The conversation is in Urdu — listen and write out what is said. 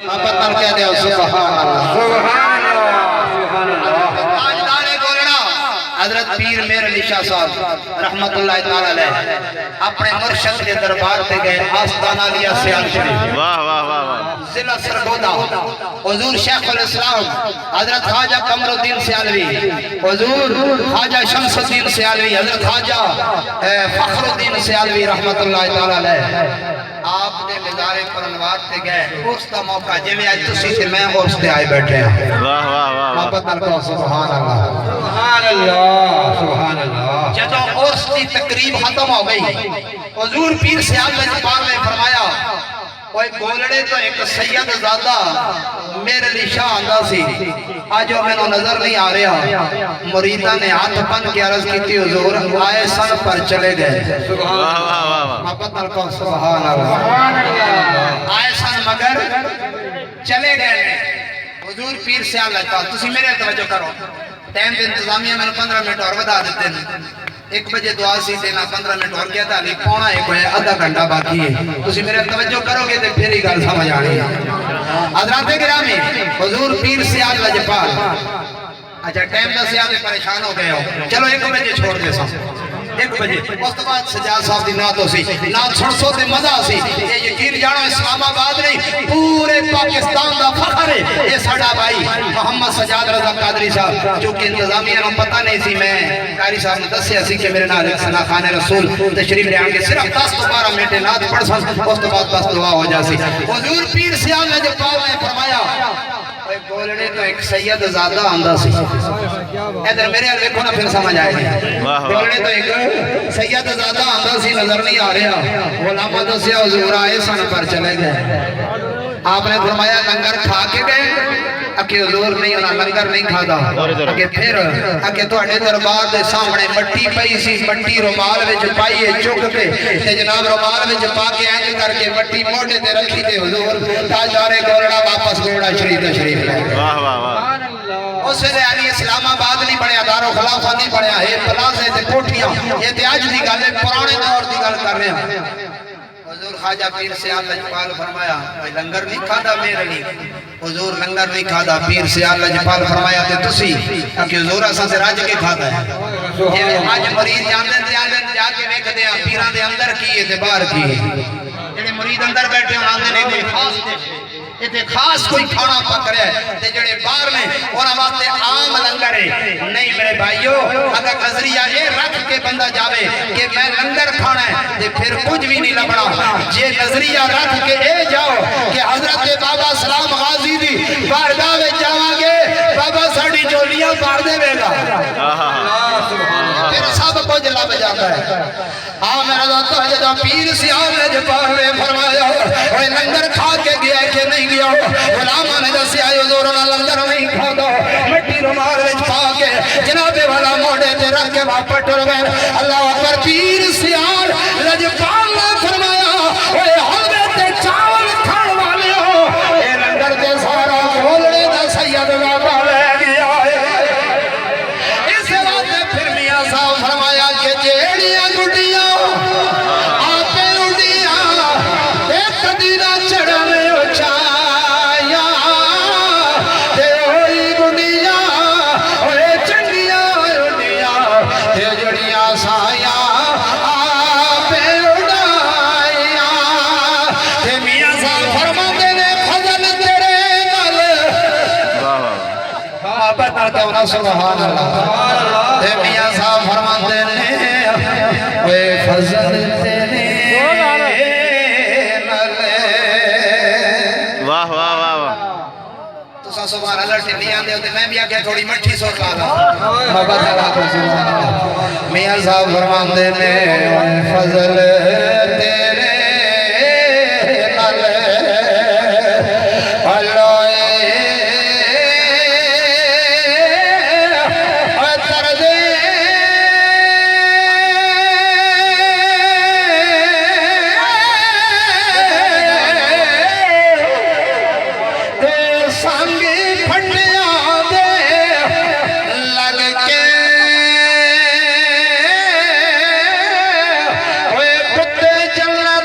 آپ اتنا کہہ دیا سبحان اللہ سبحان اللہ سبحان اللہ تاجدار گولڑا حضرت پیر میر علی شاہ صاحب رحمت اللہ تعالی علیہ اپنے مرشد کے دربار تے گئے آستانہ لیا سیال شریف واہ واہ واہ واہ ضلع سرگودا حضور شیخ الاسلام حضرت خواجہ قمر الدین سیالوی حضور خواجہ شمس الدین سیالوی حضرت خواجہ فخر الدین سیالوی رحمت اللہ تعالی علیہ آپ نے مزار پرنوار تے گئے اس کا موقع جی میں آج تسی سے میں اس تے آئے بیٹھے ہیں واہ واہ واہ محبت نال سبحان اللہ سبحان اللہ سبحان اللہ جدو عرس کی تقریب ختم ہو گئی حضور پیر سیال لجپال نے فرمایا اوے گولڑے تو ایک سید زادہ میرے لیے شاہ آندہ سی آجو میں نو نظر نہیں آ رہا مریدہ نے ہاتھ پن کی عرض کی تھی حضور آئے سن پر چلے گئے واہ واہ واہ محبت نال کہو سبحان اللہ آئے سن مگر چلے گئے حضور پیر سیال لجپال تسی میرے توجہ کرو ٹائم دے انتظامیہ میں 15 منٹ اور بدا دیتے ہیں 1 بجے دعا سی دینا 15 منٹ اور کیا تھا علی پونا 1 بجے آدھا گھنٹہ باقی ہے تسی میرے توجہ کرو گے تو پھر ہی گل سمجھ آنی ہے حضرات گرامی حضور پیر سیال لجپال اچھا ٹائم دا سیال پریشان ہو گئے ہو چلو 1 بجے چھوڑ دے سا 1 بجے اس تو بعد سجاد صاحب دی نات ہو سی نات سن سو تے مزہ سی یہ یقین جانو اسلام آباد نہیں پورے پاکستان دا فخر ہے یہ ساڑا بھائی محمد سجاد رضا قادری صاحب جو کہ انتظامیہ نو پتہ نہیں سی میں قاری صاحب نے دسیا سی کہ میرے نال سنا خان رسول تشریف لے آنگے صرف 10 تو 12 منٹ نات پڑھ سن اس تو بعد بس دعا ہو جاسی حضور پیر سیال لجپال نے فرمایا گولڑے تو ایک سید زادہ آندہ سی ادھر میرے حال دیکھو نا پھر سمجھ آئے گی گولڑے تو ایک سید زادہ آندہ سی نظر نہیں آ رہا غلامہ دسیا حضور آئے سن پر چلے گئے آپ نے فرمایا لنگر کھا کے گئے اکے حضور نہیں ہونا لنگر نہیں کھا دا اکے پھر اکے تو اٹھے دربار دے سامنے مٹی پئی سی مٹی رومال وچ پائیے چک کے تے جناب رومال وچ پا کے اینج کر کے مٹی موڑے تے رکھی تے حضور تاجدار گولڑا واپس گولڑا شریف تشریف لے واہ واہ واہ اس ویلے علی اسلام آباد نہیں بنیا دارو خلافہ نہیں بنیا ہے پلازے تے کوٹھیاں یہ تے اج دی گل ہے پرانے دور دی گل کر رہے ہیں حضور خواجہ پیر سیال لجپال فرمایا لنگر نہیں کھادا میرے لیے حضور لنگر نہیں کھادا پیر سیال لجپال فرمایا تے تسی کہ حضور اساں سے راج کے کھادا ہے یہ آج مرید جاندن جا کے ویکھدے ہیں پیراں دے اندر کی ہے تے باہر کی ہے جڑے مرید اندر بیٹھے ہوں آندے نہیں خاص تے خاص کوئی کھانا پک رہا ہے تے جڑے باہر نے انہاں واسطے عام لنگر ہے نہیں میرے بھائیو اگر نظریہ یہ رکھ کے بندہ جاوے کہ میں لنگر کھانا ہے تے پھر کچھ بھی نہیں لبنا یہ نظریہ رکھ کے اے جاؤ کہ حضرت بابا سلام غازی دی بارگاہ میں جاواں گے بابا ساڑی جولیاں پار دے گا پھر سب کچھ لب جاتا ہے ہاں میرا ذات ہے جب پیر سیال لجپال نے فرمایا وہ لنگر کھا کے گیا کہ نہیں گیا غلامہ نے دسیا حضور نے لنگر نہیں کھادا مٹی رومال وچ پا کے جناب والا موڑے تے رکھ کے واپس ٹر گئے اللہ اکبر پیر سیال لجپال نے فرمایا اوے حلوے تے چاول کھان والے ہو اے لنگر تے سارا گولڑے دا سید زادہ لے گیا اس واسطے پھر میاں صاحب فرمایا کہ جیڑیاں گڈیاں آپے اڈیاں تے کدی نہ چڑھن اچھایا تے ہوئی گڈیاں اوے چنگیاں اڈیاں تے جڑیاں سایاں سبحان اللہ اے میاں صاحب فرماتے ہیں اے فضل تیرے نلے واہ واہ واہ واہ تو سا سبحان اللہ ٹھلی آندے ہوتے میں بھی آگے تھوڑی مٹھی سوٹ لالا محبت اللہ کو سبحان اللہ میاں صاحب فرماتے ہیں اے فضل تیرے نلے اللہ جنت